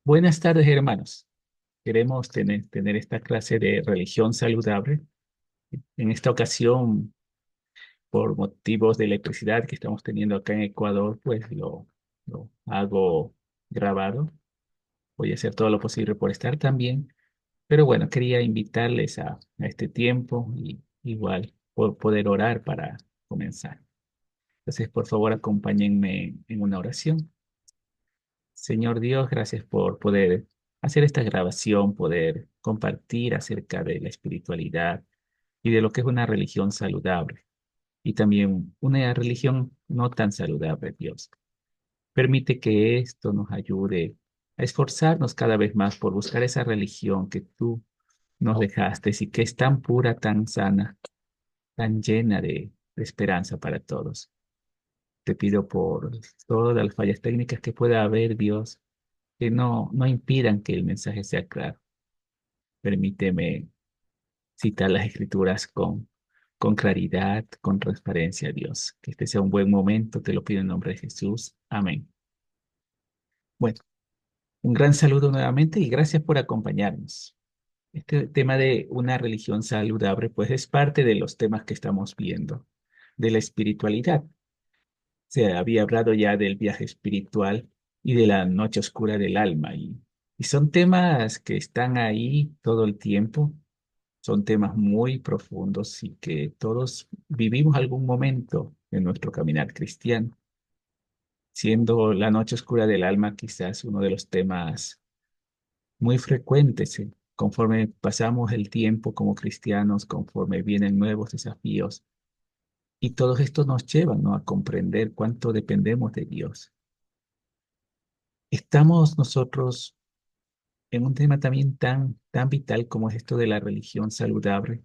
Buenas tardes, hermanos. Queremos tener esta clase de religión saludable. En esta ocasión, por motivos de electricidad que estamos teniendo acá en Ecuador, pues lo hago grabado. Voy a hacer todo lo posible por estar también. Pero bueno, quería invitarles a este tiempo y igual por poder orar para comenzar. Entonces, por favor, acompáñenme en una oración. Señor Dios, gracias por poder hacer esta grabación, poder compartir acerca de la espiritualidad y de lo que es una religión saludable y también una religión no tan saludable, Dios. Permite que esto nos ayude a esforzarnos cada vez más por buscar esa religión que tú nos dejaste y que es tan pura, tan sana, tan llena de esperanza para todos. Te pido por todas las fallas técnicas que pueda haber, Dios, que no impidan que el mensaje sea claro. Permíteme citar las escrituras con claridad, con transparencia, Dios. Que este sea un buen momento, te lo pido en nombre de Jesús. Amén. Bueno, un gran saludo nuevamente y gracias por acompañarnos. Este tema de una religión saludable, pues es parte de los temas que estamos viendo, de la espiritualidad. Se había hablado ya del viaje espiritual y de la noche oscura del alma, y son temas que están ahí todo el tiempo. Son temas muy profundos y que todos vivimos algún momento en nuestro caminar cristiano, siendo la noche oscura del alma quizás uno de los temas muy frecuentes, conforme pasamos el tiempo como cristianos, conforme vienen nuevos desafíos. Y todo esto nos lleva, ¿no?, a comprender cuánto dependemos de Dios. Estamos nosotros en un tema también tan vital como es esto de la religión saludable,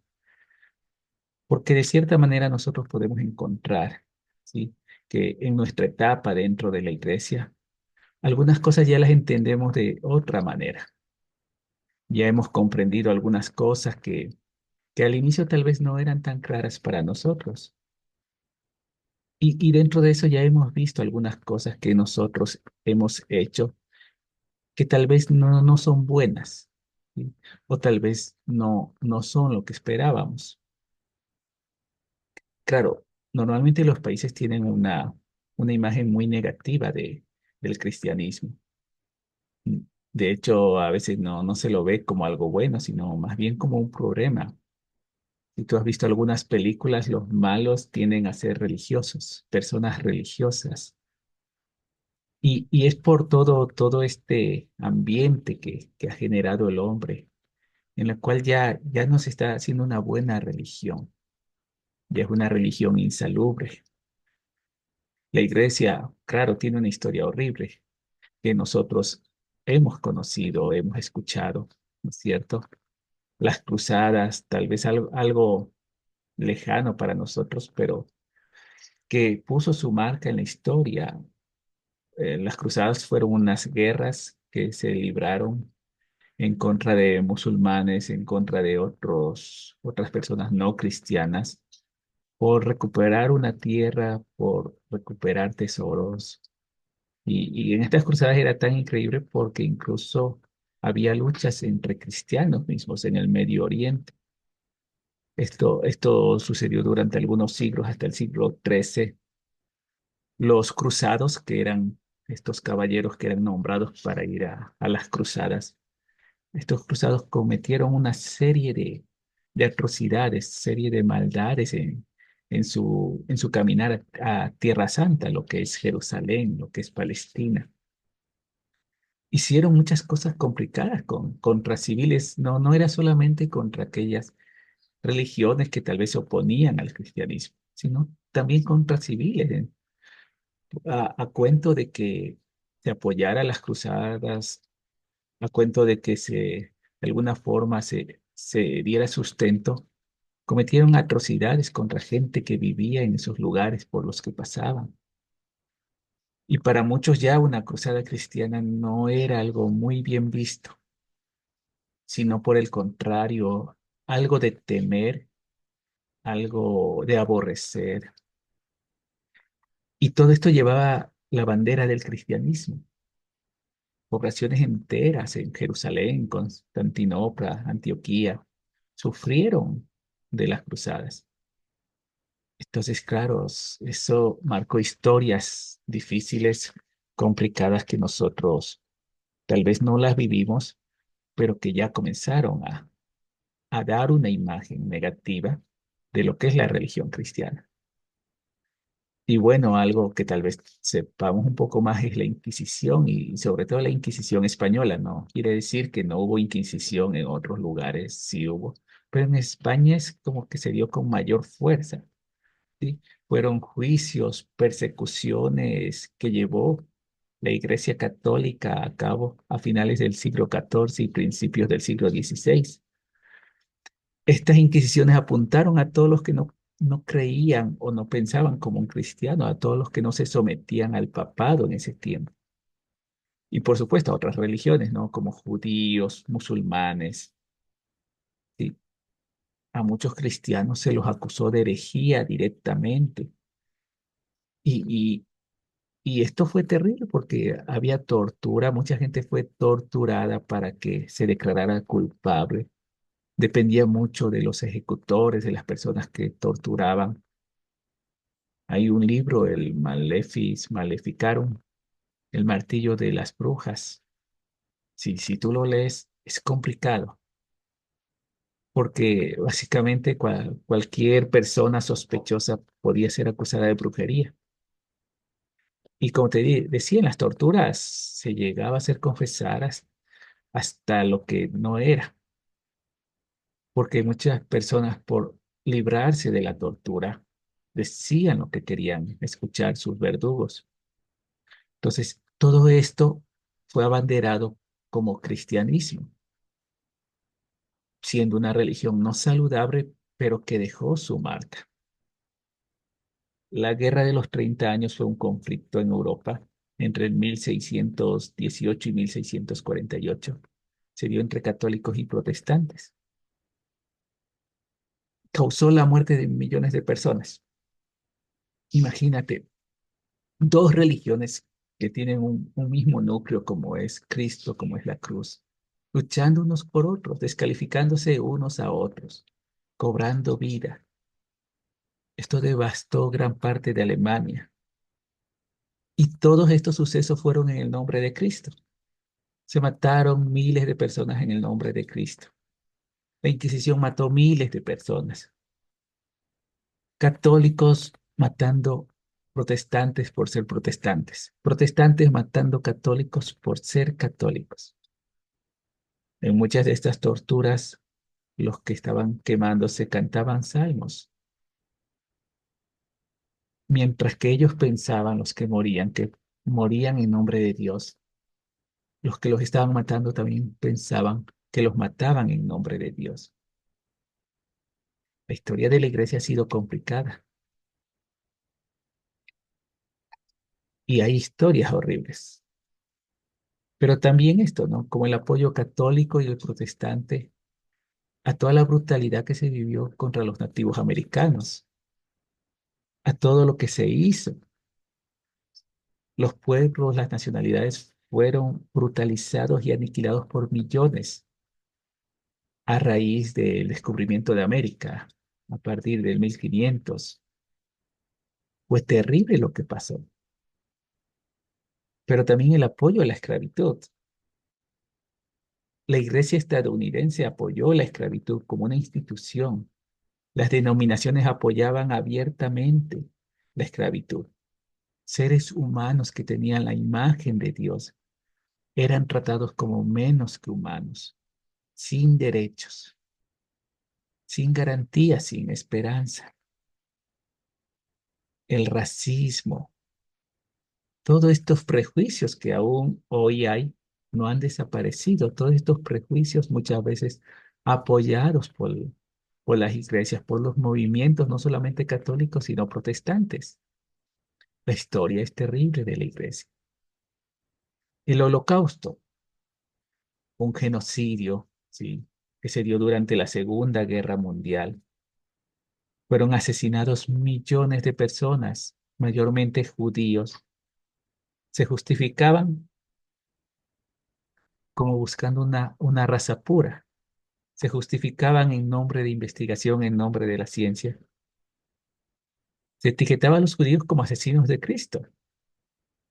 porque de cierta manera nosotros podemos encontrar, ¿sí?, que en nuestra etapa dentro de la iglesia, algunas cosas ya las entendemos de otra manera. Ya hemos comprendido algunas cosas que al inicio tal vez no eran tan claras para nosotros. Y dentro de eso ya hemos visto algunas cosas que nosotros hemos hecho que tal vez no son buenas, ¿sí?, o tal vez no son lo que esperábamos. Claro, normalmente los países tienen una imagen muy negativa del cristianismo. De hecho, a veces no se lo ve como algo bueno, sino más bien como un problema. Si tú has visto algunas películas, los malos tienden a ser religiosos, personas religiosas. Y es por todo este ambiente que ha generado el hombre, en el cual ya no se está haciendo una buena religión, ya es una religión insalubre. La iglesia, claro, tiene una historia horrible que nosotros hemos conocido, hemos escuchado, ¿no es cierto? Las cruzadas, tal vez algo lejano para nosotros, pero que puso su marca en la historia. Las cruzadas fueron unas guerras que se libraron en contra de musulmanes, en contra de otras personas no cristianas, por recuperar una tierra, por recuperar tesoros. Y en estas cruzadas era tan increíble porque incluso había luchas entre cristianos mismos en el Medio Oriente. Esto sucedió durante algunos siglos, hasta el siglo XIII. Los cruzados, que eran estos caballeros que eran nombrados para ir a las cruzadas, estos cruzados cometieron una serie de atrocidades, serie de maldades en su caminar a Tierra Santa, lo que es Jerusalén, lo que es Palestina. Hicieron muchas cosas complicadas contra civiles. No era solamente contra aquellas religiones que tal vez se oponían al cristianismo, sino también contra civiles, a cuento de que se apoyara las cruzadas, a cuento de que de alguna forma se diera sustento. Cometieron atrocidades contra gente que vivía en esos lugares por los que pasaban. Y para muchos ya una cruzada cristiana no era algo muy bien visto, sino por el contrario, algo de temer, algo de aborrecer. Y todo esto llevaba la bandera del cristianismo. poblaciones enteras en Jerusalén, Constantinopla, Antioquía, sufrieron de las cruzadas. Entonces, claro, eso marcó historias difíciles, complicadas que nosotros tal vez no las vivimos, pero que ya comenzaron a dar una imagen negativa de lo que es la religión cristiana. Y bueno, algo que tal vez sepamos un poco más es la Inquisición y sobre todo la Inquisición española, ¿no? Quiere decir que no hubo Inquisición en otros lugares, sí hubo, pero en España es como que se dio con mayor fuerza, ¿sí? Fueron juicios, persecuciones que llevó la Iglesia Católica a cabo a finales del siglo XIV y principios del siglo XVI. Estas inquisiciones apuntaron a todos los que no creían o no pensaban como un cristiano, a todos los que no se sometían al papado en ese tiempo. Y por supuesto a otras religiones, ¿no? Como judíos, musulmanes, ¿sí? A muchos cristianos se los acusó de herejía directamente. Y, y, y esto fue terrible porque había tortura, mucha gente fue torturada para que se declarara culpable. Dependía mucho de los ejecutores, de las personas que torturaban. Hay un libro, el Malefic Maleficarum, el martillo de las brujas. Si tú lo lees, es complicado, porque básicamente cualquier persona sospechosa podía ser acusada de brujería. Y como decía, en las torturas se llegaba a hacer confesar hasta lo que no era, porque muchas personas por librarse de la tortura decían lo que querían escuchar sus verdugos. Entonces, todo esto fue abanderado como cristianismo, siendo una religión no saludable, pero que dejó su marca. La Guerra de los 30 Años fue un conflicto en Europa entre el 1618 y 1648. Se dio entre católicos y protestantes. Causó la muerte de millones de personas. Imagínate, dos religiones que tienen un mismo núcleo como es Cristo, como es la cruz, luchando unos por otros, descalificándose unos a otros, cobrando vida. Esto devastó gran parte de Alemania y todos estos sucesos fueron en el nombre de Cristo. Se mataron miles de personas en el nombre de Cristo. La Inquisición mató miles de personas. Católicos matando protestantes por ser protestantes. Protestantes matando católicos por ser católicos. En muchas de estas torturas, los que estaban quemándose cantaban salmos, mientras que ellos pensaban, los que morían en nombre de Dios. Los que los estaban matando también pensaban que los mataban en nombre de Dios. La historia de la iglesia ha sido complicada y hay historias horribles. Pero también esto, ¿no? Como el apoyo católico y el protestante a toda la brutalidad que se vivió contra los nativos americanos, a todo lo que se hizo. Los pueblos, las nacionalidades fueron brutalizados y aniquilados por millones a raíz del descubrimiento de América a partir del 1500. Fue terrible lo que pasó, pero también el apoyo a la esclavitud. La iglesia estadounidense apoyó la esclavitud como una institución. Las denominaciones apoyaban abiertamente la esclavitud. Seres humanos que tenían la imagen de Dios eran tratados como menos que humanos, sin derechos, sin garantías, sin esperanza. El racismo, todos estos prejuicios que aún hoy hay, no han desaparecido. Todos estos prejuicios muchas veces apoyados por las iglesias, por los movimientos, no solamente católicos, sino protestantes. La historia es terrible de la iglesia. El Holocausto, un genocidio, ¿sí? Que se dio durante la Segunda Guerra Mundial. Fueron asesinados millones de personas, mayormente judíos. Se justificaban como buscando una raza pura. Se justificaban en nombre de investigación, en nombre de la ciencia. Se etiquetaba a los judíos como asesinos de Cristo.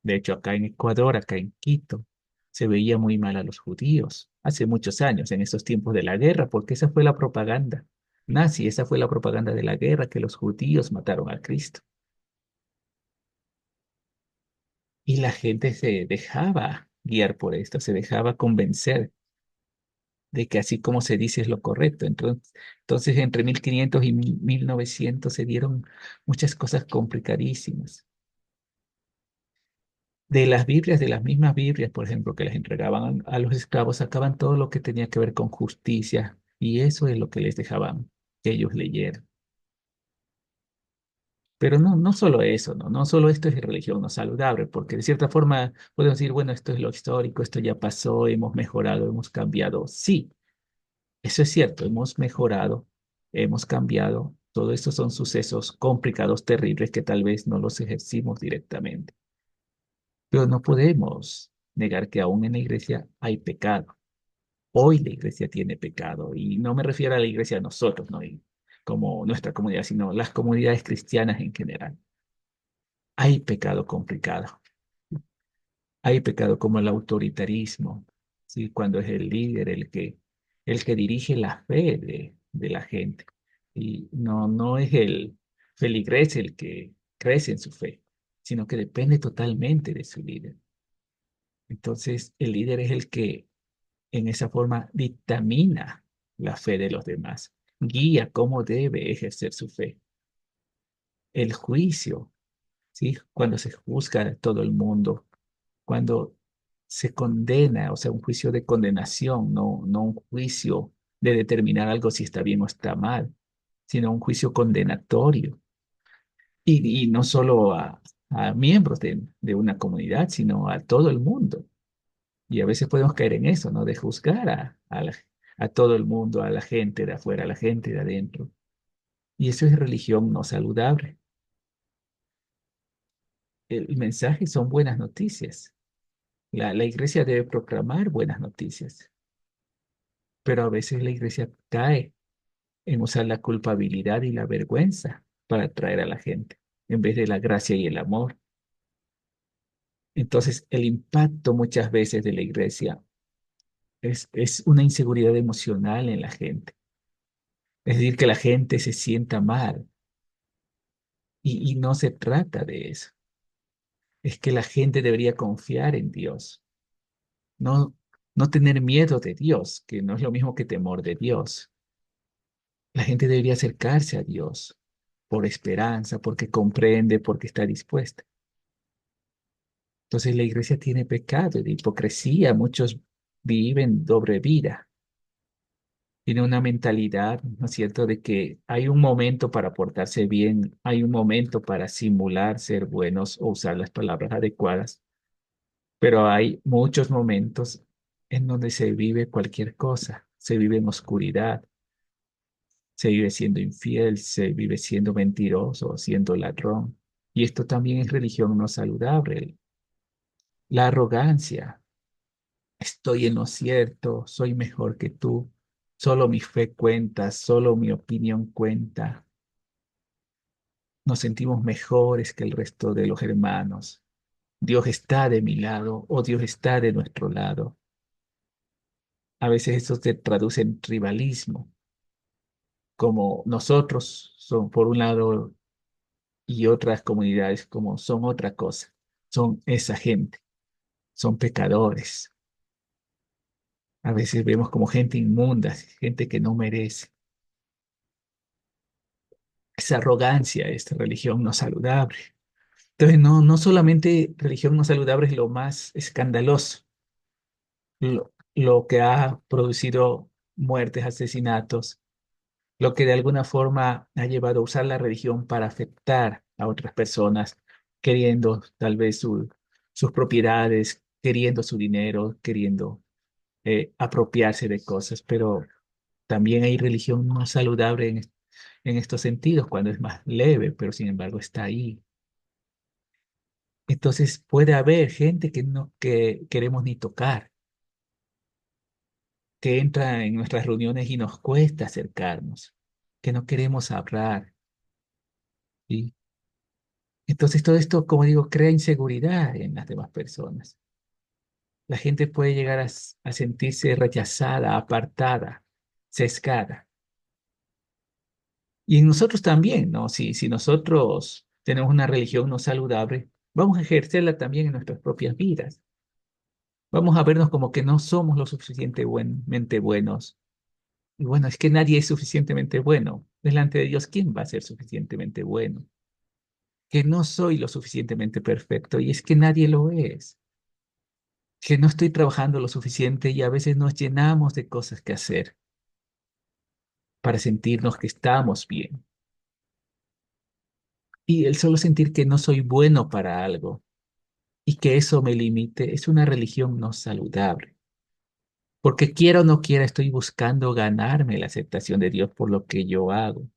De hecho, acá en Ecuador, acá en Quito, se veía muy mal a los judíos hace muchos años, en esos tiempos de la guerra, porque esa fue la propaganda nazi, esa fue la propaganda de la guerra, que los judíos mataron a Cristo. Y la gente se dejaba guiar por esto, se dejaba convencer de que así como se dice es lo correcto. Entonces entre 1500 y 1900 se dieron muchas cosas complicadísimas. De las Biblias, de las mismas Biblias, por ejemplo, que les entregaban a los esclavos, sacaban todo lo que tenía que ver con justicia, y eso es lo que les dejaban que ellos leyeran. Pero no, no solo eso, ¿no? No solo esto es religión no saludable, porque de cierta forma podemos decir, bueno, esto es lo histórico, esto ya pasó, hemos mejorado, hemos cambiado. Sí, eso es cierto, hemos mejorado, hemos cambiado. Todo esto son sucesos complicados, terribles, que tal vez no los ejercimos directamente. Pero no podemos negar que aún en la iglesia hay pecado. Hoy la iglesia tiene pecado, y no me refiero a la iglesia a nosotros, ¿no? Y como nuestra comunidad, sino las comunidades cristianas en general. Hay pecado complicado. Hay pecado como el autoritarismo, ¿sí? Cuando es el líder el que dirige la fe de la gente. Y no, no es el feligrés el que crece en su fe, sino que depende totalmente de su líder. Entonces, el líder es el que en esa forma dictamina la fe de los demás, guía cómo debe ejercer su fe. El juicio, ¿sí? Cuando se juzga a todo el mundo, cuando se condena, o sea, un juicio de condenación, no, no un juicio de determinar algo si está bien o está mal, sino un juicio condenatorio. Y no solo a miembros de una comunidad, sino a todo el mundo. Y a veces podemos caer en eso, ¿no? De juzgar a todo el mundo, a la gente de afuera, a la gente de adentro. Y eso es religión no saludable. El mensaje son buenas noticias. La iglesia debe proclamar buenas noticias, pero a veces la iglesia cae en usar la culpabilidad y la vergüenza para atraer a la gente, en vez de la gracia y el amor. Entonces, el impacto muchas veces de la iglesia es una inseguridad emocional en la gente. Es decir, que la gente se sienta mal, y no se trata de eso. Es que la gente debería confiar en Dios, no, no tener miedo de Dios, que no es lo mismo que temor de Dios. La gente debería acercarse a Dios por esperanza, porque comprende, porque está dispuesta. Entonces la iglesia tiene pecado de hipocresía, muchos viven doble vida, tiene una mentalidad, ¿no es cierto?, de que hay un momento para portarse bien, hay un momento para simular ser buenos o usar las palabras adecuadas, pero hay muchos momentos en donde se vive cualquier cosa, se vive en oscuridad, se vive siendo infiel, se vive siendo mentiroso, siendo ladrón. Y esto también es religión no saludable. La arrogancia, estoy en lo cierto, soy mejor que tú, solo mi fe cuenta, solo mi opinión cuenta. Nos sentimos mejores que el resto de los hermanos. Dios está de mi lado o Dios está de nuestro lado. A veces eso se traduce en tribalismo, como nosotros son por un lado y otras comunidades como son otra cosa, son esa gente, son pecadores. A veces vemos como gente inmunda, gente que no merece. Esa arrogancia, esta religión no saludable. Entonces, no, no solamente religión no saludable es lo más escandaloso, lo que ha producido muertes, asesinatos, lo que de alguna forma ha llevado a usar la religión para afectar a otras personas, queriendo tal vez sus propiedades, queriendo su dinero, queriendo apropiarse de cosas, pero también hay religión no saludable en estos sentidos, cuando es más leve, pero sin embargo está ahí. Entonces puede haber gente que no que queremos ni tocar, que entra en nuestras reuniones y nos cuesta acercarnos, que no queremos hablar, ¿sí? Entonces todo esto, como digo, crea inseguridad en las demás personas. La gente puede llegar a sentirse rechazada, apartada, sesgada. Y en nosotros también, ¿no? Si nosotros tenemos una religión no saludable, vamos a ejercerla también en nuestras propias vidas. Vamos a vernos como que no somos lo suficientemente buenos. Y bueno, es que nadie es suficientemente bueno. Delante de Dios, ¿quién va a ser suficientemente bueno? Que no soy lo suficientemente perfecto y es que nadie lo es. Que no estoy trabajando lo suficiente y a veces nos llenamos de cosas que hacer para sentirnos que estamos bien. Y el solo sentir que no soy bueno para algo y que eso me limite es una religión no saludable. Porque quiera o no quiera, estoy buscando ganarme la aceptación de Dios por lo que yo hago.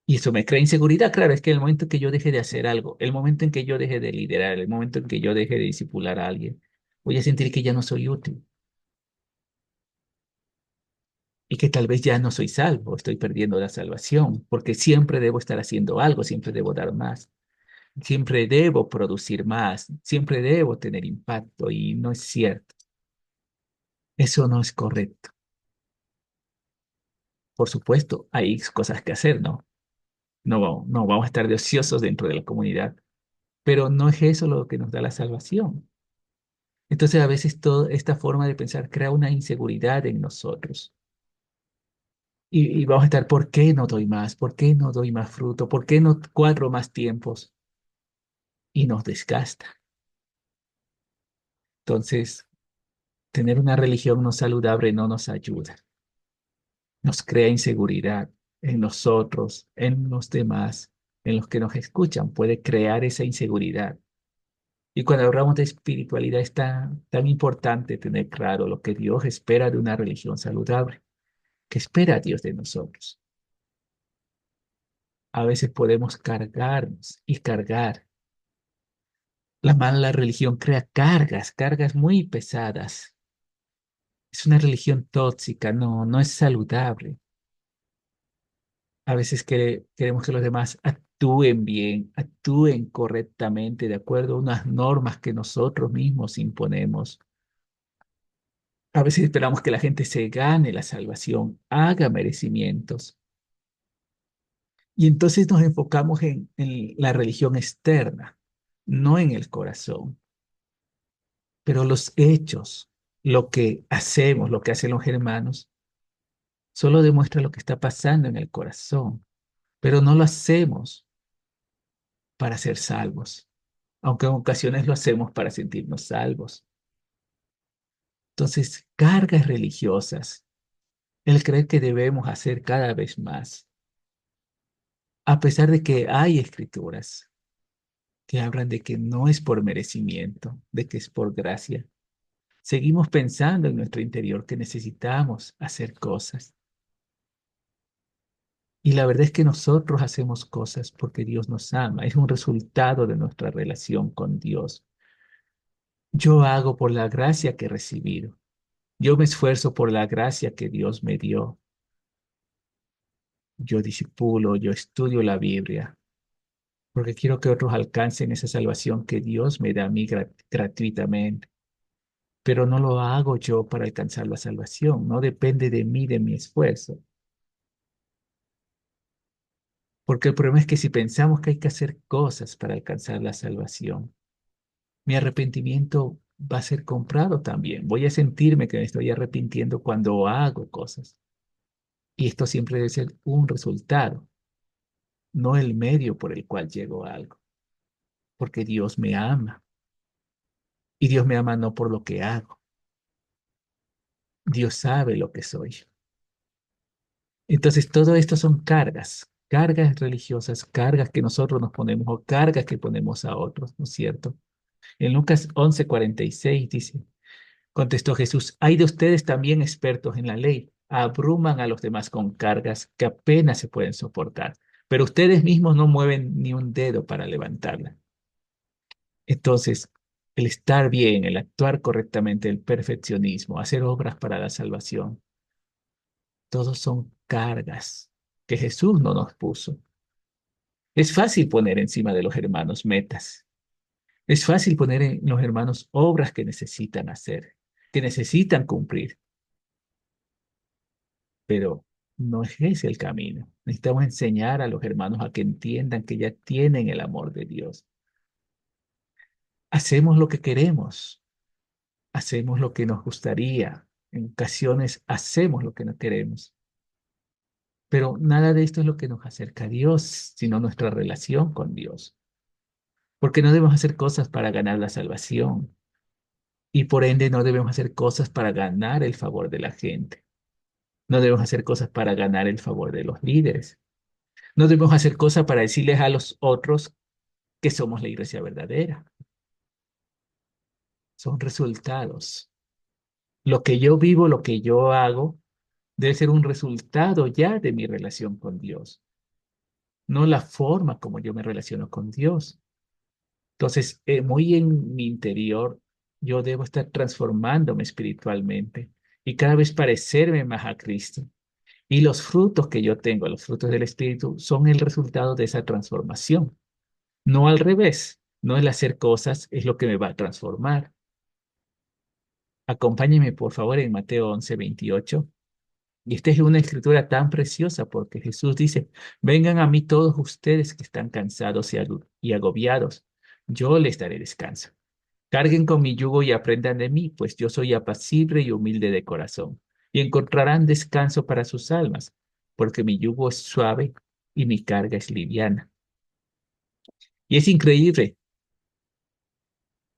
Y eso me crea inseguridad. Claro, es que el momento en que yo deje de hacer algo, el momento en que yo deje de liderar, el momento en que yo deje de discipular a alguien, voy a sentir que ya no soy útil y que tal vez ya no soy salvo, estoy perdiendo la salvación, porque siempre debo estar haciendo algo, siempre debo dar más, siempre debo producir más, siempre debo tener impacto y no es cierto. Eso no es correcto. Por supuesto, hay cosas que hacer, ¿no? No vamos a estar de ociosos dentro de la comunidad, pero no es eso lo que nos da la salvación. Entonces, a veces toda esta forma de pensar crea una inseguridad en nosotros. Y vamos a estar, ¿por qué no doy más? ¿Por qué no doy más fruto? ¿Por qué no cuadro más tiempos? Y nos desgasta. Entonces, tener una religión no saludable no nos ayuda. Nos crea inseguridad en nosotros, en los demás, en los que nos escuchan. Puede crear esa inseguridad. Y cuando hablamos de espiritualidad es tan importante tener claro lo que Dios espera de una religión saludable. ¿Qué espera Dios de nosotros? A veces podemos cargarnos y cargar. La mala religión crea cargas muy pesadas. Es una religión tóxica, no es saludable. A veces queremos que los demás actúen bien, actúen correctamente, de acuerdo a unas normas que nosotros mismos imponemos. A veces esperamos que la gente se gane la salvación, haga merecimientos. Y entonces nos enfocamos en la religión externa, no en el corazón. Pero los hechos, lo que hacemos, lo que hacen los hermanos, solo demuestra lo que está pasando en el corazón. Pero no lo hacemos para ser salvos, aunque en ocasiones lo hacemos para sentirnos salvos. Entonces, cargas religiosas, el creer que debemos hacer cada vez más, a pesar de que hay escrituras que hablan de que no es por merecimiento, de que es por gracia. Seguimos pensando en nuestro interior que necesitamos hacer cosas. Y la verdad es que nosotros hacemos cosas porque Dios nos ama. Es un resultado de nuestra relación con Dios. Yo hago por la gracia que he recibido. Yo me esfuerzo por la gracia que Dios me dio. Yo discipulo, yo estudio la Biblia, porque quiero que otros alcancen esa salvación que Dios me da a mí gratuitamente. Pero no lo hago yo para alcanzar la salvación. No depende de mí, de mi esfuerzo. Porque el problema es que si pensamos que hay que hacer cosas para alcanzar la salvación, mi arrepentimiento va a ser comprado también. Voy a sentirme que me estoy arrepintiendo cuando hago cosas. Y esto siempre debe ser un resultado, no el medio por el cual llego a algo. Porque Dios me ama. Y Dios me ama no por lo que hago. Dios sabe lo que soy. Entonces, todo esto son cargas, cargas religiosas, cargas que nosotros nos ponemos o cargas que ponemos a otros, ¿no es cierto? En Lucas 11:46 dice, contestó Jesús, hay de ustedes también expertos en la ley, abruman a los demás con cargas que apenas se pueden soportar, pero ustedes mismos no mueven ni un dedo para levantarla. Entonces, el estar bien, el actuar correctamente, el perfeccionismo, hacer obras para la salvación, todos son cargas que Jesús no nos puso. Es fácil poner encima de los hermanos metas. Es fácil poner en los hermanos obras que necesitan hacer, que necesitan cumplir, pero no es ese el camino. Necesitamos enseñar a los hermanos a que entiendan que ya tienen el amor de Dios. Hacemos lo que queremos, hacemos lo que nos gustaría, en ocasiones hacemos lo que no queremos, pero nada de esto es lo que nos acerca a Dios, sino nuestra relación con Dios, porque no debemos hacer cosas para ganar la salvación y por ende no debemos hacer cosas para ganar el favor de la gente. No debemos hacer cosas para ganar el favor de los líderes. No debemos hacer cosas para decirles a los otros que somos la iglesia verdadera. Son resultados. Lo que yo vivo, lo que yo hago, debe ser un resultado ya de mi relación con Dios, no la forma como yo me relaciono con Dios. Entonces, muy en mi interior, yo debo estar transformándome espiritualmente y cada vez parecerme más a Cristo. Y los frutos que yo tengo, los frutos del Espíritu, son el resultado de esa transformación. No al revés, no el hacer cosas es lo que me va a transformar. Acompáñeme, por favor, en Mateo 11:28. Y esta es una escritura tan preciosa porque Jesús dice, vengan a mí todos ustedes que están cansados y agobiados, yo les daré descanso. Carguen con mi yugo y aprendan de mí, pues yo soy apacible y humilde de corazón, y encontrarán descanso para sus almas, porque mi yugo es suave y mi carga es liviana. Y es increíble,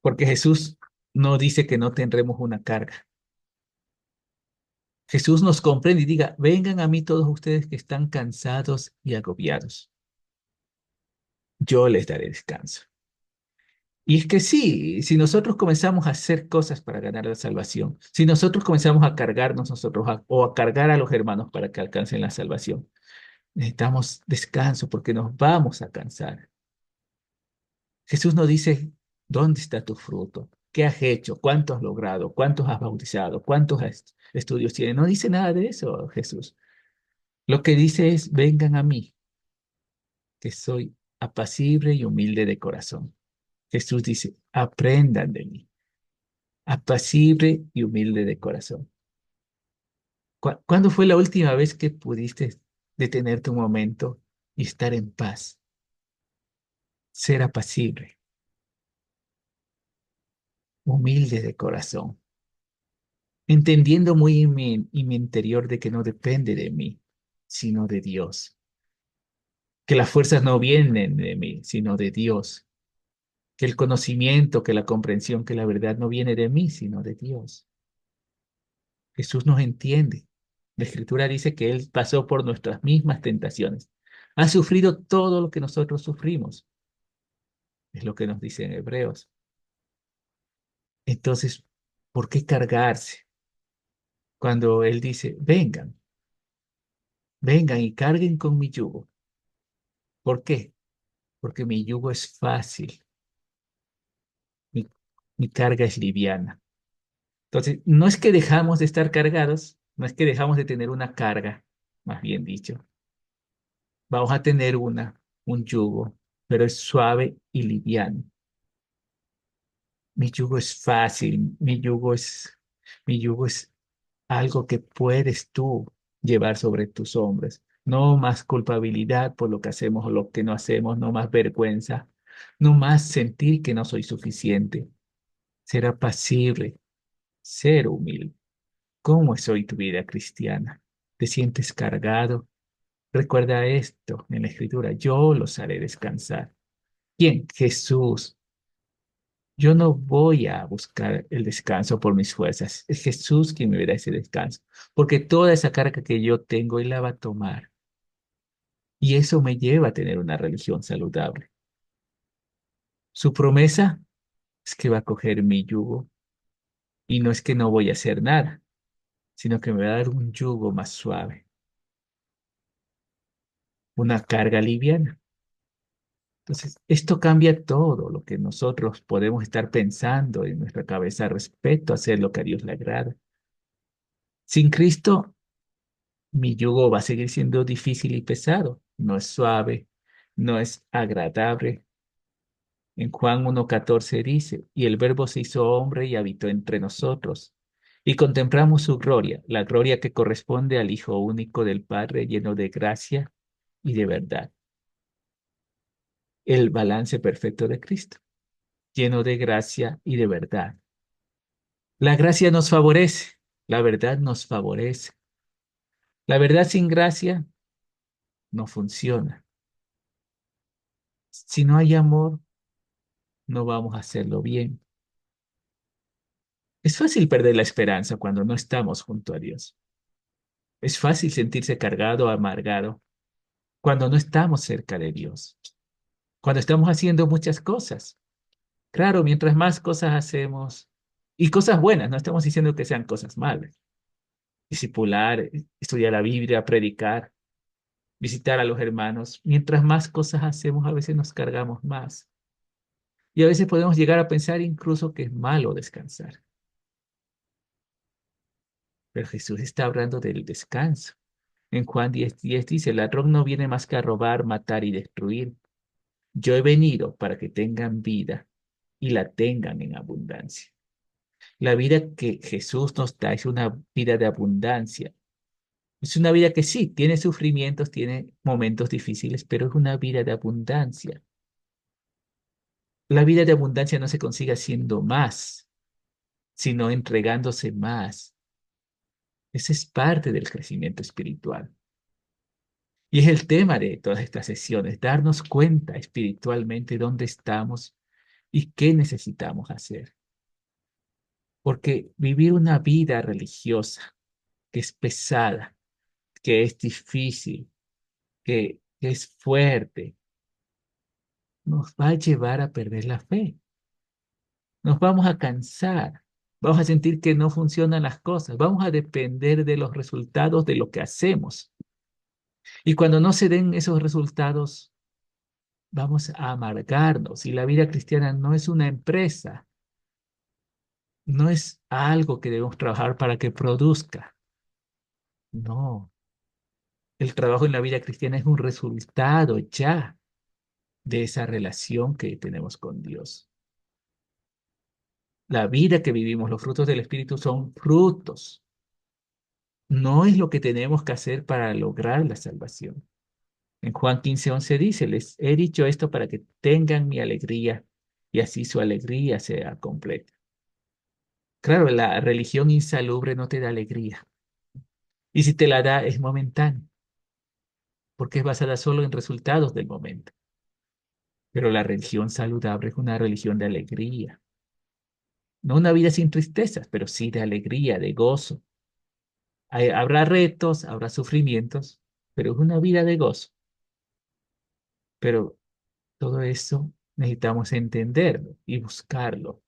porque Jesús no dice que no tendremos una carga. Jesús nos comprende y diga, vengan a mí todos ustedes que están cansados y agobiados. Yo les daré descanso. Y es que sí, si nosotros comenzamos a hacer cosas para ganar la salvación, si nosotros comenzamos a cargarnos nosotros o a cargar a los hermanos para que alcancen la salvación, necesitamos descanso porque nos vamos a cansar. Jesús nos dice, ¿dónde está tu fruto? ¿Qué has hecho? ¿Cuánto has logrado? ¿Cuántos has bautizado? ¿Cuántos estudios tienes? No dice nada de eso, Jesús. Lo que dice es, vengan a mí, que soy apacible y humilde de corazón. Jesús dice, aprendan de mí, apacible y humilde de corazón. ¿Cuándo fue la última vez que pudiste detenerte un momento y estar en paz, ser apacible, humilde de corazón, entendiendo muy en mi interior de que no depende de mí, sino de Dios, que las fuerzas no vienen de mí, sino de Dios, que el conocimiento, que la comprensión, que la verdad no viene de mí, sino de Dios? Jesús nos entiende. La Escritura dice que Él pasó por nuestras mismas tentaciones. Ha sufrido todo lo que nosotros sufrimos. Es lo que nos dice en Hebreos. Entonces, ¿por qué cargarse? Cuando Él dice, vengan, vengan y carguen con mi yugo. ¿Por qué? Porque mi yugo es fácil, mi, mi carga es liviana. Entonces, no es que dejamos de estar cargados, no es que dejamos de tener una carga, más bien dicho. Vamos a tener un yugo, pero es suave y liviano. Mi yugo es fácil, mi yugo es algo que puedes tú llevar sobre tus hombros. No más culpabilidad por lo que hacemos o lo que no hacemos, no más vergüenza, no más sentir que no soy suficiente. Ser apacible, ser humilde. ¿Cómo es hoy tu vida cristiana? ¿Te sientes cargado? Recuerda esto en la Escritura, yo los haré descansar. ¿Quién? Jesús. Yo no voy a buscar el descanso por mis fuerzas. Es Jesús quien me da ese descanso, porque toda esa carga que yo tengo, Él la va a tomar. Y eso me lleva a tener una religión saludable. Su promesa es que va a coger mi yugo y no es que no voy a hacer nada, sino que me va a dar un yugo más suave, una carga liviana. Entonces, esto cambia todo lo que nosotros podemos estar pensando en nuestra cabeza respecto a hacer lo que a Dios le agrada. Sin Cristo, mi yugo va a seguir siendo difícil y pesado. No es suave, no es agradable. En Juan 1:14 dice, y el Verbo se hizo hombre y habitó entre nosotros. Y contemplamos su gloria, la gloria que corresponde al Hijo único del Padre, lleno de gracia y de verdad. El balance perfecto de Cristo, lleno de gracia y de verdad. La gracia nos favorece, la verdad nos favorece. La verdad sin gracia no funciona. Si no hay amor, no vamos a hacerlo bien. Es fácil perder la esperanza cuando no estamos junto a Dios. Es fácil sentirse cargado o amargado cuando no estamos cerca de Dios, cuando estamos haciendo muchas cosas. Claro, mientras más cosas hacemos, y cosas buenas, no estamos diciendo que sean cosas malas. Discipular, estudiar la Biblia, predicar, visitar a los hermanos. Mientras más cosas hacemos, a veces nos cargamos más. Y a veces podemos llegar a pensar incluso que es malo descansar. Pero Jesús está hablando del descanso. En Juan 10:10 dice, el ladrón no viene más que a robar, matar y destruir. Yo he venido para que tengan vida y la tengan en abundancia. La vida que Jesús nos da es una vida de abundancia. Es una vida que sí, tiene sufrimientos, tiene momentos difíciles, pero es una vida de abundancia. La vida de abundancia no se consigue haciendo más, sino entregándose más. Ese es parte del crecimiento espiritual. Y es el tema de todas estas sesiones, darnos cuenta espiritualmente dónde estamos y qué necesitamos hacer. Porque vivir una vida religiosa que es pesada, que es difícil, que es fuerte, nos va a llevar a perder la fe. Nos vamos a cansar, vamos a sentir que no funcionan las cosas, vamos a depender de los resultados de lo que hacemos. Y cuando no se den esos resultados, vamos a amargarnos. Y la vida cristiana no es una empresa, no es algo que debemos trabajar para que produzca. No, el trabajo en la vida cristiana es un resultado ya de esa relación que tenemos con Dios. La vida que vivimos, los frutos del Espíritu son frutos. No es lo que tenemos que hacer para lograr la salvación. En Juan 15:11 dice, les he dicho esto para que tengan mi alegría y así su alegría sea completa. Claro, la religión insalubre no te da alegría. Y si te la da, es momentáneo, porque es basada solo en resultados del momento. Pero la religión saludable es una religión de alegría. No una vida sin tristezas, pero sí de alegría, de gozo. Habrá retos, habrá sufrimientos, pero es una vida de gozo. Pero todo eso necesitamos entenderlo y buscarlo.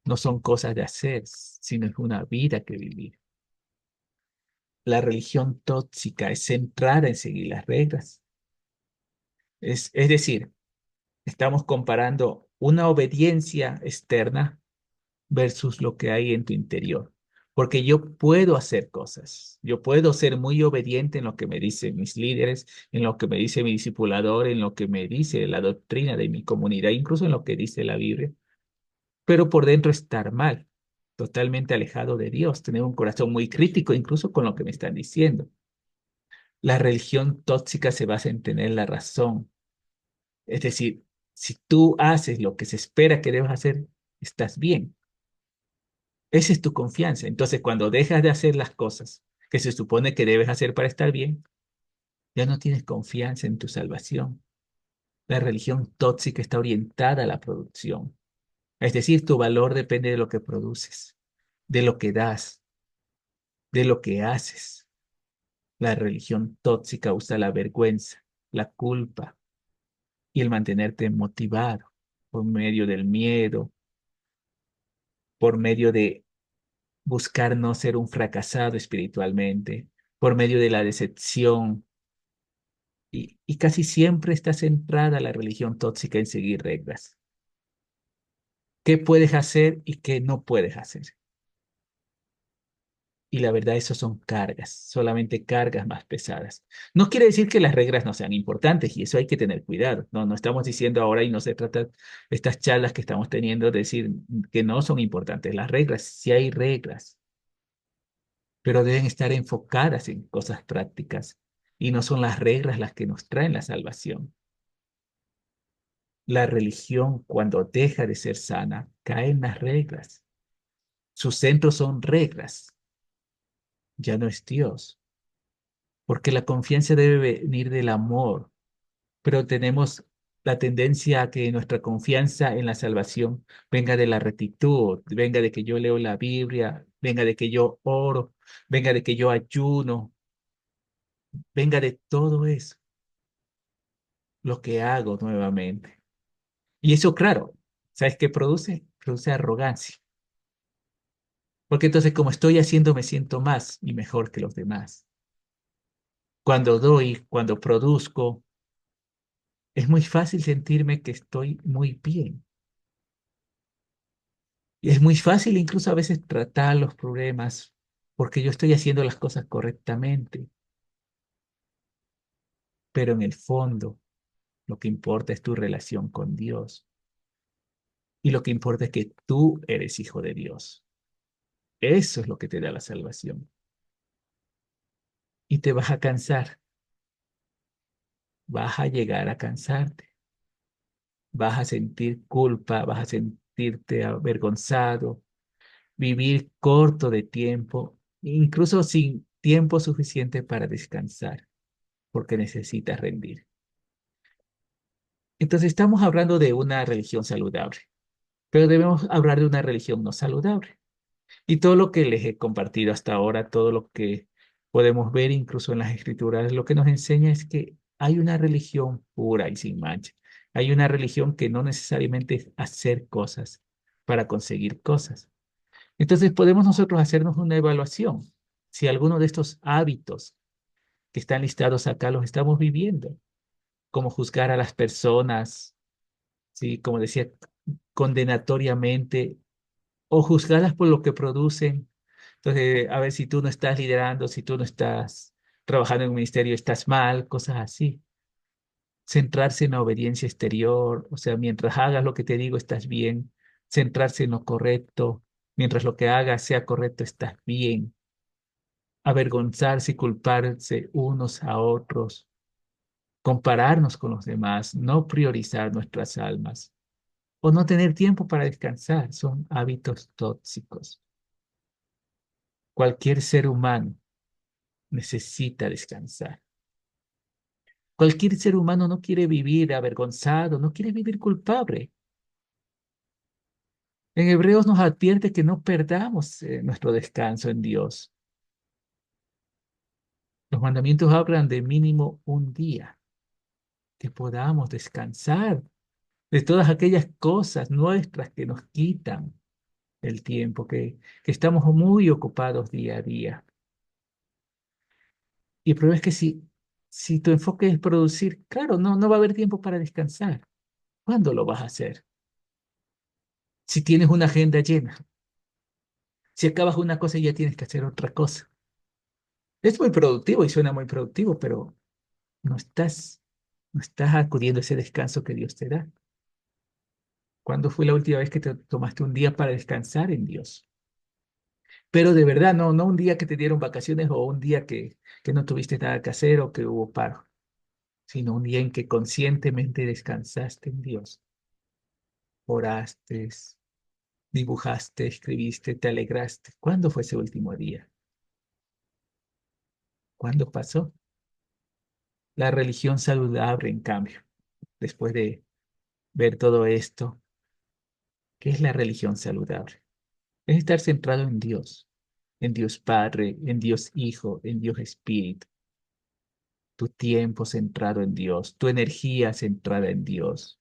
No son cosas de hacer, sino es una vida que vivir. La religión tóxica es centrada en seguir las reglas. Es decir, estamos comparando una obediencia externa versus lo que hay en tu interior. Porque yo puedo hacer cosas, yo puedo ser muy obediente en lo que me dicen mis líderes, en lo que me dice mi discipulador, en lo que me dice la doctrina de mi comunidad, incluso en lo que dice la Biblia, pero por dentro estar mal, totalmente alejado de Dios, tener un corazón muy crítico incluso con lo que me están diciendo. La religión tóxica se basa en tener la razón, es decir, si tú haces lo que se espera que debas hacer, estás bien. Esa es tu confianza. Entonces, cuando dejas de hacer las cosas que se supone que debes hacer para estar bien, ya no tienes confianza en tu salvación. La religión tóxica está orientada a la producción. Es decir, tu valor depende de lo que produces, de lo que das, de lo que haces. La religión tóxica usa la vergüenza, la culpa y el mantenerte motivado por medio del miedo, por medio de buscar no ser un fracasado espiritualmente, por medio de la decepción. Y casi siempre está centrada la religión tóxica en seguir reglas. ¿Qué puedes hacer y qué no puedes hacer? Y la verdad, eso son cargas, solamente cargas más pesadas. No quiere decir que las reglas no sean importantes y eso hay que tener cuidado. No, no estamos diciendo ahora y no se trata estas charlas que estamos teniendo de decir que no son importantes. Las reglas, sí hay reglas, pero deben estar enfocadas en cosas prácticas y no son las reglas las que nos traen la salvación. La religión, cuando deja de ser sana, cae en las reglas. Sus centros son reglas, ya no es Dios, porque la confianza debe venir del amor, pero tenemos la tendencia a que nuestra confianza en la salvación venga de la rectitud, venga de que yo leo la Biblia, venga de que yo oro, venga de que yo ayuno, venga de todo eso, lo que hago nuevamente. Y eso, claro, ¿sabes qué produce? Produce arrogancia. Porque entonces como estoy haciendo, me siento más y mejor que los demás. Cuando doy, cuando produzco, es muy fácil sentirme que estoy muy bien. Y es muy fácil incluso a veces tratar los problemas porque yo estoy haciendo las cosas correctamente, pero en el fondo lo que importa es tu relación con Dios y lo que importa es que tú eres hijo de Dios. Eso es lo que te da la salvación. Y te vas a cansar, vas a llegar a cansarte, vas a sentir culpa, vas a sentirte avergonzado, vivir corto de tiempo, incluso sin tiempo suficiente para descansar, porque necesitas rendir. Entonces estamos hablando de una religión saludable, pero debemos hablar de una religión no saludable. Y todo lo que les he compartido hasta ahora, todo lo que podemos ver incluso en las escrituras, lo que nos enseña es que hay una religión pura y sin mancha. Hay una religión que no necesariamente es hacer cosas para conseguir cosas. Entonces podemos nosotros hacernos una evaluación si alguno de estos hábitos que están listados acá los estamos viviendo, como juzgar a las personas, sí, como decía, condenatoriamente o juzgarlas por lo que producen. Entonces, a ver si tú no estás liderando, si tú no estás trabajando en un ministerio, estás mal, cosas así. Centrarse en la obediencia exterior, o sea, mientras hagas lo que te digo, estás bien. Centrarse en lo correcto, mientras lo que hagas sea correcto, estás bien. Avergonzarse y culparse unos a otros, compararnos con los demás, no priorizar nuestras almas o no tener tiempo para descansar, son hábitos tóxicos. Cualquier ser humano necesita descansar. Cualquier ser humano no quiere vivir avergonzado, no quiere vivir culpable. En Hebreos nos advierte que no perdamos nuestro descanso en Dios. Los mandamientos hablan de mínimo un día, que podamos descansar de todas aquellas cosas nuestras que nos quitan el tiempo, que estamos muy ocupados día a día. Y el problema es que si tu enfoque es producir, claro, no va a haber tiempo para descansar. ¿Cuándo lo vas a hacer? Si tienes una agenda llena, si acabas una cosa y ya tienes que hacer otra cosa. Es muy productivo y suena muy productivo, pero no estás, no estás acudiendo a ese descanso que Dios te da. ¿Cuándo fue la última vez que te tomaste un día para descansar en Dios? Pero de verdad, no un día que te dieron vacaciones o un día que no tuviste nada que hacer o que hubo paro, sino un día en que conscientemente descansaste en Dios. Oraste, dibujaste, escribiste, te alegraste. ¿Cuándo fue ese último día? ¿Cuándo pasó? La religión saludable, en cambio, después de ver todo esto, ¿qué es la religión saludable? Es estar centrado en Dios Padre, en Dios Hijo, en Dios Espíritu, tu tiempo centrado en Dios, tu energía centrada en Dios.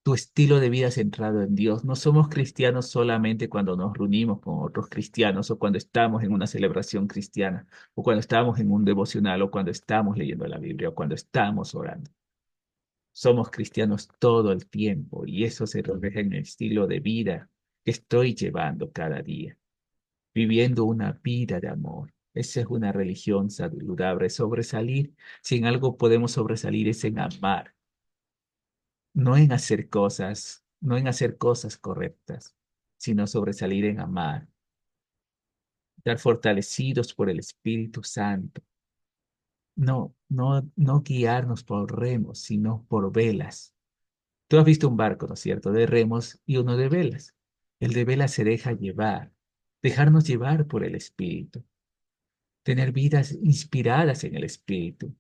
tu estilo de vida centrado en Dios. No somos cristianos solamente cuando nos reunimos con otros cristianos o cuando estamos en una celebración cristiana o cuando estamos en un devocional o cuando estamos leyendo la Biblia o cuando estamos orando. Somos cristianos todo el tiempo y eso se refleja en el estilo de vida que estoy llevando cada día, viviendo una vida de amor. Esa es una religión saludable. Sobresalir, si en algo podemos sobresalir es en amar, no en hacer cosas, no en hacer cosas correctas, sino sobresalir en amar, estar fortalecidos por el Espíritu Santo. No guiarnos por remos, sino por velas. Tú has visto un barco, ¿no es cierto?, de remos y uno de velas. El de velas se deja llevar, dejarnos llevar por el Espíritu, tener vidas inspiradas en el Espíritu,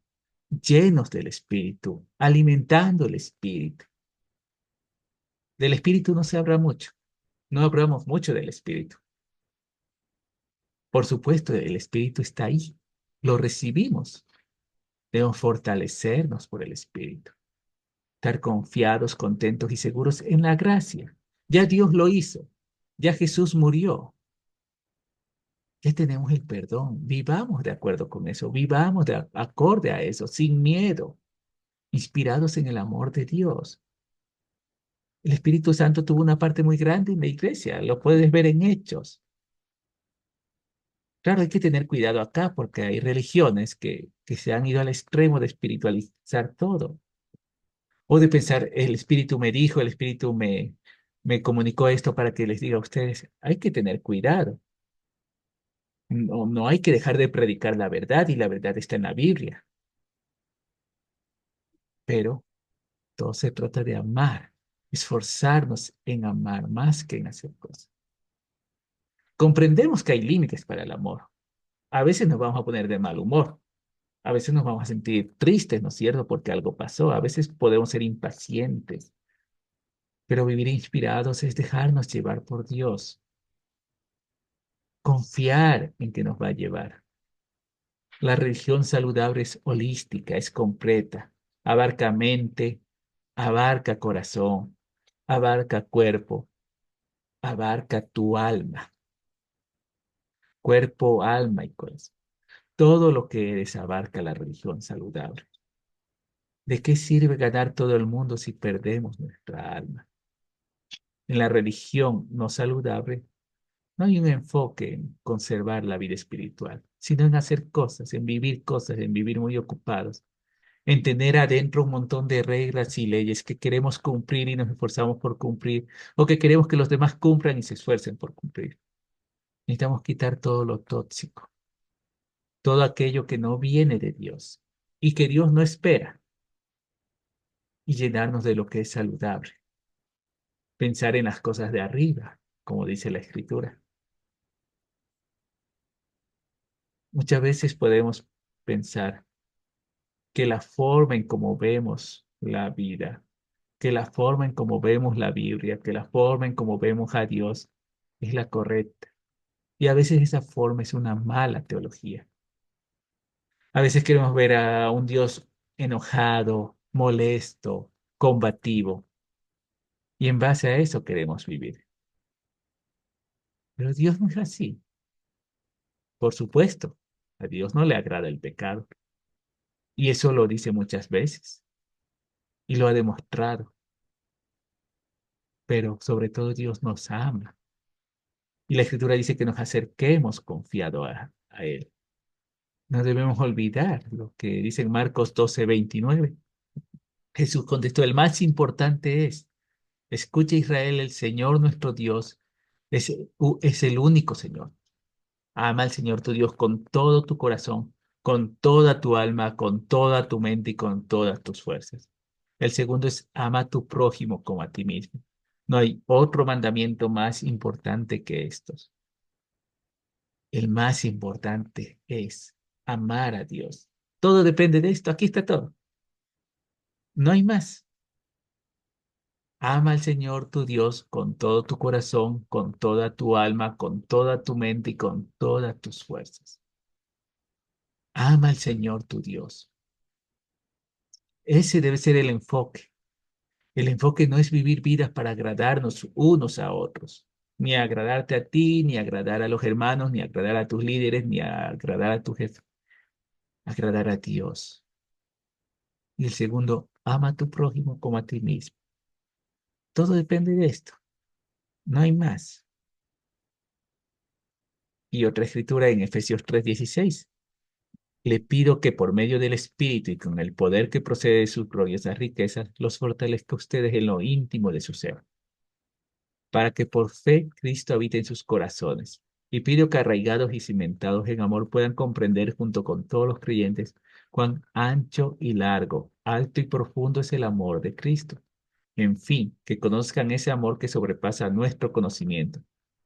llenos del Espíritu, alimentando el Espíritu. Del Espíritu no se habla mucho, no hablamos mucho del Espíritu. Por supuesto, el Espíritu está ahí, lo recibimos. Debemos fortalecernos por el Espíritu, estar confiados, contentos y seguros en la gracia. Ya Dios lo hizo, ya Jesús murió, ya tenemos el perdón. Vivamos de acuerdo con eso, vivamos de acorde a eso, sin miedo, inspirados en el amor de Dios. El Espíritu Santo tuvo una parte muy grande en la iglesia, lo puedes ver en Hechos. Claro, hay que tener cuidado acá porque hay religiones que se han ido al extremo de espiritualizar todo o de pensar, el Espíritu me dijo, me comunicó esto para que les diga a ustedes. Hay que tener cuidado. No hay que dejar de predicar la verdad y la verdad está en la Biblia, pero todo se trata de amar, esforzarnos en amar más que en hacer cosas. Comprendemos que hay límites para el amor. A veces nos vamos a poner de mal humor. A veces nos vamos a sentir tristes, ¿no es cierto? Porque algo pasó. A veces podemos ser impacientes, pero vivir inspirados es dejarnos llevar por Dios, confiar en que nos va a llevar. La religión saludable es holística, es completa, abarca mente, abarca corazón, abarca cuerpo, abarca tu alma, cuerpo, alma y corazón. Todo lo que eres abarca la religión saludable. ¿De qué sirve ganar todo el mundo si perdemos nuestra alma? En la religión no saludable no hay un enfoque en conservar la vida espiritual, sino en hacer cosas, en vivir muy ocupados, en tener adentro un montón de reglas y leyes que queremos cumplir y nos esforzamos por cumplir, o que queremos que los demás cumplan y se esfuercen por cumplir. Necesitamos quitar todo lo tóxico, todo aquello que no viene de Dios y que Dios no espera, y llenarnos de lo que es saludable. Pensar en las cosas de arriba, como dice la Escritura. Muchas veces podemos pensar que la forma en cómo vemos la vida, que la forma en cómo vemos la Biblia, que la forma en cómo vemos a Dios es la correcta. Y a veces esa forma es una mala teología. A veces queremos ver a un Dios enojado, molesto, combativo, y en base a eso queremos vivir. Pero Dios no es así. Por supuesto, a Dios no le agrada el pecado. Y eso lo dice muchas veces y lo ha demostrado. Pero sobre todo Dios nos ama. Y la Escritura dice que nos acerquemos confiado a Él. No debemos olvidar lo que dice en Marcos 12:29. Jesús contestó, el más importante es, escucha Israel, el Señor nuestro Dios es el único Señor. Ama al Señor tu Dios con todo tu corazón, con toda tu alma, con toda tu mente y con todas tus fuerzas. El segundo es ama a tu prójimo como a ti mismo. No hay otro mandamiento más importante que estos. El más importante es amar a Dios. Todo depende de esto. Aquí está todo. No hay más. Ama al Señor tu Dios con todo tu corazón, con toda tu alma, con toda tu mente y con todas tus fuerzas. Ama al Señor tu Dios. Ese debe ser el enfoque. El enfoque no es vivir vidas para agradarnos unos a otros, ni agradarte a ti, ni agradar a los hermanos, ni agradar a tus líderes, ni agradar a tu jefe, agradar a Dios. Y el segundo, ama a tu prójimo como a ti mismo. Todo depende de esto, no hay más. Y otra escritura en Efesios 3:16. Le pido que por medio del Espíritu y con el poder que procede de sus gloriosas riquezas, los fortalezca a ustedes en lo íntimo de su ser, para que por fe Cristo habite en sus corazones. Y pido que arraigados y cimentados en amor puedan comprender junto con todos los creyentes cuán ancho y largo, alto y profundo es el amor de Cristo. En fin, que conozcan ese amor que sobrepasa nuestro conocimiento,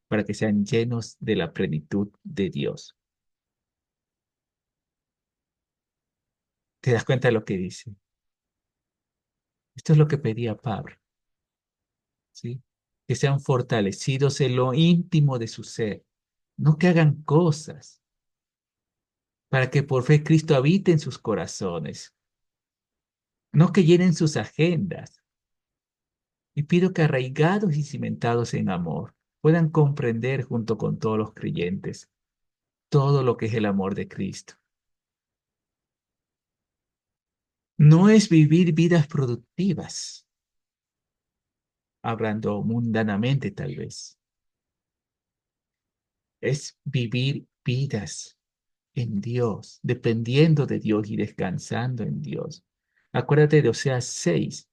para que sean llenos de la plenitud de Dios. ¿Te das cuenta de lo que dice? Esto es lo que pedía Pablo, ¿sí? Que sean fortalecidos en lo íntimo de su ser, no que hagan cosas, para que por fe Cristo habite en sus corazones, no que llenen sus agendas. Y pido que arraigados y cimentados en amor puedan comprender junto con todos los creyentes todo lo que es el amor de Cristo. No es vivir vidas productivas, hablando mundanamente tal vez. Es vivir vidas en Dios, dependiendo de Dios y descansando en Dios. Acuérdate de Oseas 6.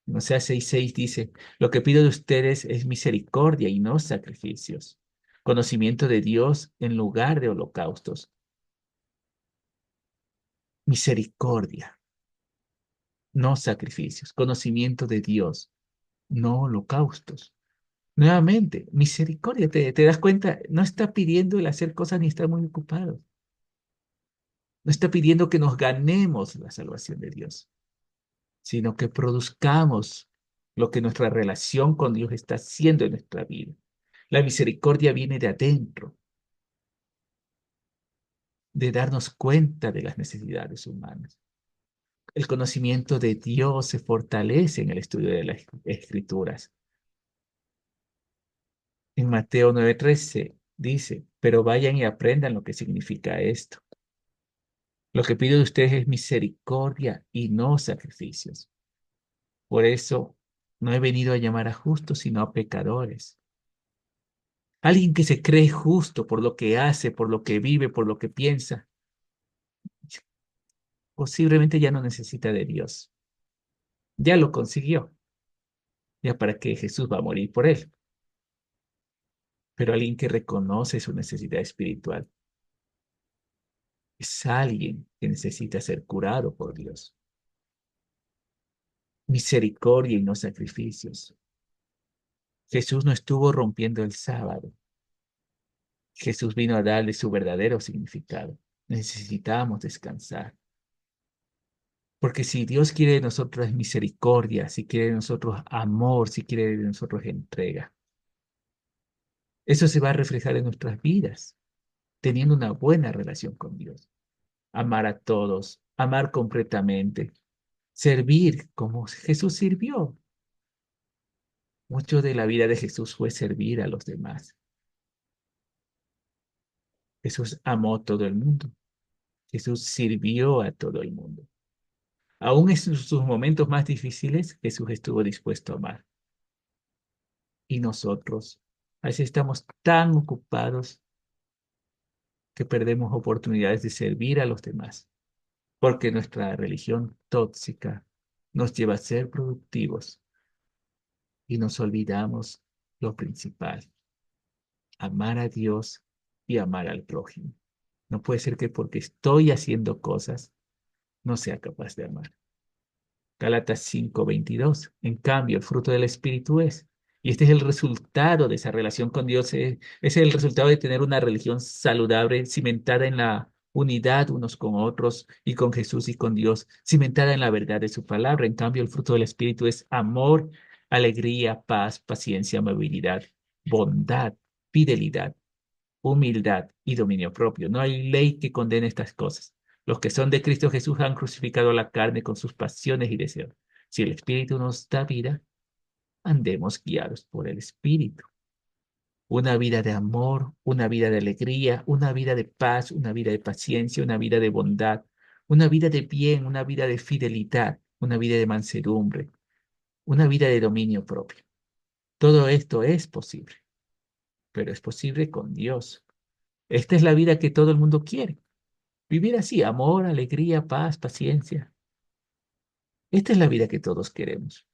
En Oseas 6:6 dice, lo que pido de ustedes es misericordia y no sacrificios, conocimiento de Dios en lugar de holocaustos. Misericordia, no sacrificios, conocimiento de Dios, no holocaustos. Nuevamente, misericordia, ¿te das cuenta? No está pidiendo el hacer cosas ni estar muy ocupado. No está pidiendo que nos ganemos la salvación de Dios, sino que produzcamos lo que nuestra relación con Dios está haciendo en nuestra vida. La misericordia viene de adentro, de darnos cuenta de las necesidades humanas. El conocimiento de Dios se fortalece en el estudio de las Escrituras. En Mateo 9:13 dice, pero vayan y aprendan lo que significa esto. Lo que pido de ustedes es misericordia y no sacrificios. Por eso no he venido a llamar a justos, sino a pecadores. Alguien que se cree justo por lo que hace, por lo que vive, por lo que piensa, posiblemente ya no necesita de Dios. Ya lo consiguió. Ya para qué Jesús va a morir por él. Pero alguien que reconoce su necesidad espiritual es alguien que necesita ser curado por Dios. Misericordia y no sacrificios. Jesús no estuvo rompiendo el sábado. Jesús vino a darle su verdadero significado. Necesitamos descansar. Porque si Dios quiere de nosotros es misericordia, si quiere de nosotros amor, si quiere de nosotros entrega. Eso se va a reflejar en nuestras vidas, teniendo una buena relación con Dios. Amar a todos, amar completamente, servir como Jesús sirvió. Mucho de la vida de Jesús fue servir a los demás. Jesús amó a todo el mundo. Jesús sirvió a todo el mundo. Aún en sus momentos más difíciles, Jesús estuvo dispuesto a amar. Y nosotros, a veces estamos tan ocupados que perdemos oportunidades de servir a los demás, porque nuestra religión tóxica nos lleva a ser productivos y nos olvidamos lo principal, amar a Dios y amar al prójimo. No puede ser que porque estoy haciendo cosas no sea capaz de amar. Gálatas 5:22. En cambio, el fruto del Espíritu es. Y este es el resultado de esa relación con Dios. Es el resultado de tener una religión saludable, cimentada en la unidad unos con otros y con Jesús y con Dios, cimentada en la verdad de su palabra. En cambio, el fruto del Espíritu es amor, alegría, paz, paciencia, amabilidad, bondad, fidelidad, humildad y dominio propio. No hay ley que condene estas cosas. Los que son de Cristo Jesús han crucificado la carne con sus pasiones y deseos. Si el Espíritu nos da vida, andemos guiados por el Espíritu. Una vida de amor, una vida de alegría, una vida de paz, una vida de paciencia, una vida de bondad, una vida de bien, una vida de fidelidad, una vida de mansedumbre, una vida de dominio propio. Todo esto es posible, pero es posible con Dios. Esta es la vida que todo el mundo quiere. Vivir así, amor, alegría, paz, paciencia. Esta es la vida que todos queremos,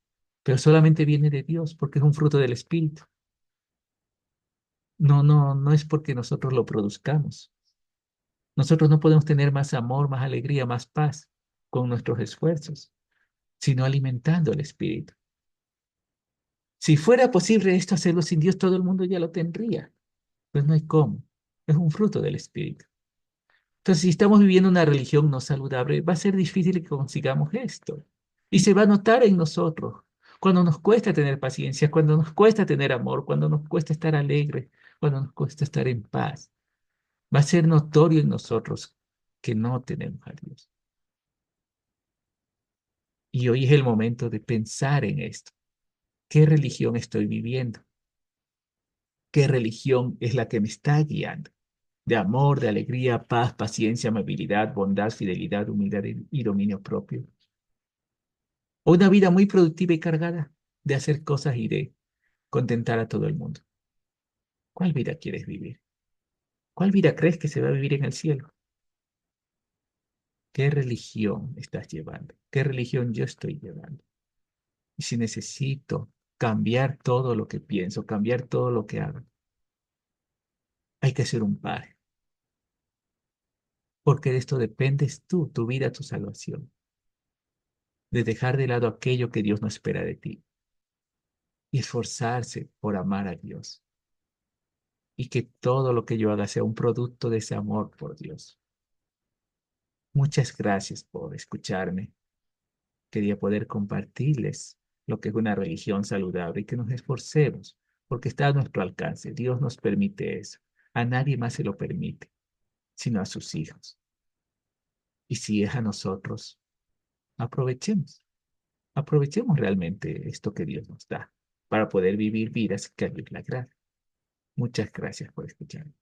pero solamente viene de Dios porque es un fruto del Espíritu. No es porque nosotros lo produzcamos. Nosotros no podemos tener más amor, más alegría, más paz con nuestros esfuerzos, sino alimentando el Espíritu. Si fuera posible esto hacerlo sin Dios, todo el mundo ya lo tendría. Pues no hay cómo. Es un fruto del Espíritu. Entonces, si estamos viviendo una religión no saludable, va a ser difícil que consigamos esto. Y se va a notar en nosotros. Cuando nos cuesta tener paciencia, cuando nos cuesta tener amor, cuando nos cuesta estar alegre, cuando nos cuesta estar en paz, va a ser notorio en nosotros que no tenemos a Dios. Y hoy es el momento de pensar en esto. ¿Qué religión estoy viviendo? ¿Qué religión es la que me está guiando? De amor, de alegría, paz, paciencia, amabilidad, bondad, fidelidad, humildad y dominio propio. O una vida muy productiva y cargada de hacer cosas y de contentar a todo el mundo. ¿Cuál vida quieres vivir? ¿Cuál vida crees que se va a vivir en el cielo? ¿Qué religión estás llevando? ¿Qué religión yo estoy llevando? Y si necesito cambiar todo lo que pienso, cambiar todo lo que hago, hay que ser un padre, porque de esto dependes tú, tu vida, tu salvación, de dejar de lado aquello que Dios no espera de ti y esforzarse por amar a Dios y que todo lo que yo haga sea un producto de ese amor por Dios. Muchas gracias por escucharme. Quería poder compartirles lo que es una religión saludable y que nos esforcemos, porque está a nuestro alcance. Dios nos permite eso. A nadie más se lo permite, sino a sus hijos. Y si es a nosotros, aprovechemos. Aprovechemos realmente esto que Dios nos da para poder vivir vidas que a Dios le agrada. Muchas gracias por escucharme.